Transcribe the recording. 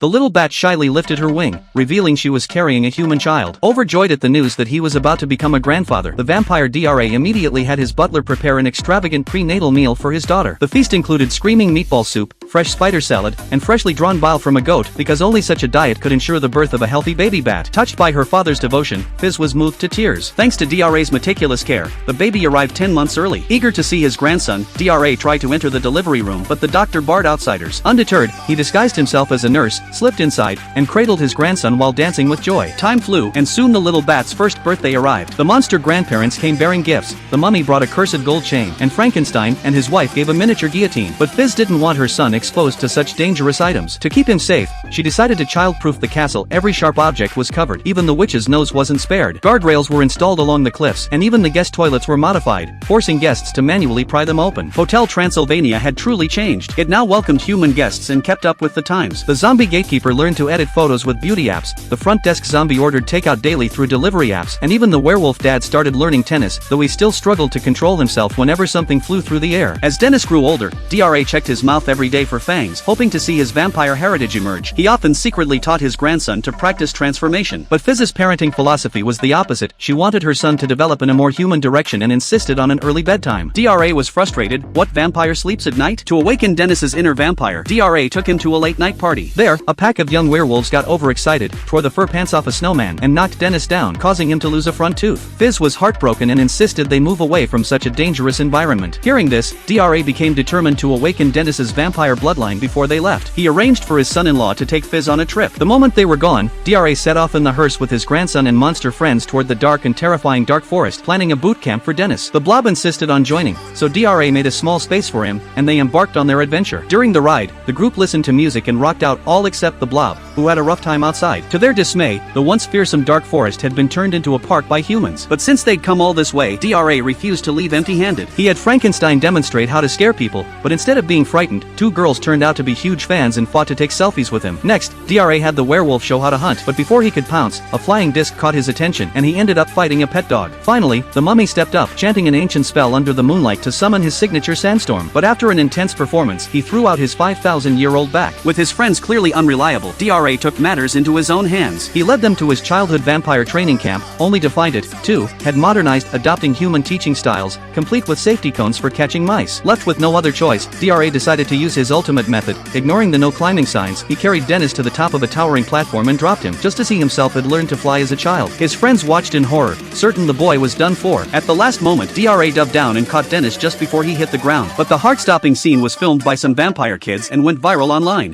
The little bat shyly lifted her wing, revealing she was carrying a human child. Overjoyed at the news that he was about to become a grandfather, the vampire Dra immediately had his butler prepare an extravagant prenatal meal for his daughter. The feast included screaming meatball soup, fresh spider salad, and freshly drawn bile from a goat, because only such a diet could ensure the birth of a healthy baby bat. Touched by her father's devotion, Fizz was moved to tears. Thanks to Dra's meticulous care, the baby arrived 10 months early. Eager to see his grandson, Dra tried to enter the delivery room, but the doctor barred outsiders. Undeterred, he disguised himself as a nurse, slipped inside, and cradled his grandson while dancing with joy. Time flew, and soon the little bat's first birthday arrived. The monster grandparents came bearing gifts. The mummy brought a cursed gold chain, and Frankenstein and his wife gave a miniature guillotine. But Fizz didn't want her son exposed to such dangerous items. To keep him safe, she decided to child-proof the castle. Every sharp object was covered. Even the witch's nose wasn't spared. Guardrails were installed along the cliffs, and even the guest toilets were modified, forcing guests to manually pry them open. Hotel Transylvania had truly changed. It now welcomed human guests and kept up with the times. The zombie gatekeeper learned to edit photos with beauty apps, the front desk zombie ordered takeout daily through delivery apps, and even the werewolf dad started learning tennis, though he still struggled to control himself whenever something flew through the air. As Dennis grew older, Dra checked his mouth every day for fangs, hoping to see his vampire heritage emerge. He often secretly taught his grandson to practice transformation. But Fizz's parenting philosophy was the opposite. She wanted her son to develop in a more human direction and insisted on an early bedtime. Dra was frustrated. What vampire sleeps at night? To awaken Dennis's inner vampire, Dra took him to a late-night party. There, a pack of young werewolves got overexcited, tore the fur pants off a snowman, and knocked Dennis down, causing him to lose a front tooth. Fizz was heartbroken and insisted they move away from such a dangerous environment. Hearing this, Dra became determined to awaken Dennis's vampire bloodline before they left. He arranged for his son-in-law to take Fizz on a trip. The moment they were gone, Dra set off in the hearse with his grandson and monster friends toward the dark and terrifying dark forest, planning a boot camp for Dennis. The Blob insisted on joining, so Dra made a small space for him, and they embarked on their adventure. During the ride, the group listened to music and rocked out, all except the Blob, who had a rough time outside. To their dismay, the once fearsome dark forest had been turned into a park by humans. But since they'd come all this way, Dra refused to leave empty-handed. He had Frankenstein demonstrate how to scare people, but instead of being frightened, two girls turned out to be huge fans and fought to take selfies with him. Next, Dra had the werewolf show how to hunt, but before he could pounce, a flying disc caught his attention, and he ended up fighting a pet dog. Finally, the mummy stepped up, chanting an ancient spell under the moonlight to summon his signature sandstorm. But after an intense performance, he threw out his 5,000-year-old back. With his friends clearly unreliable, Dra took matters into his own hands. He led them to his childhood vampire training camp, only to find it, too, had modernized, adopting human teaching styles, complete with safety cones for catching mice. Left with no other choice, Dra decided to use his ultimate method. Ignoring the no climbing signs, he carried Dennis to the top of a towering platform and dropped him, just as he himself had learned to fly as a child. His friends watched in horror, certain the boy was done for. At the last moment, Dra dove down and caught Dennis just before he hit the ground. But the heart-stopping scene was filmed by some vampire kids and went viral online.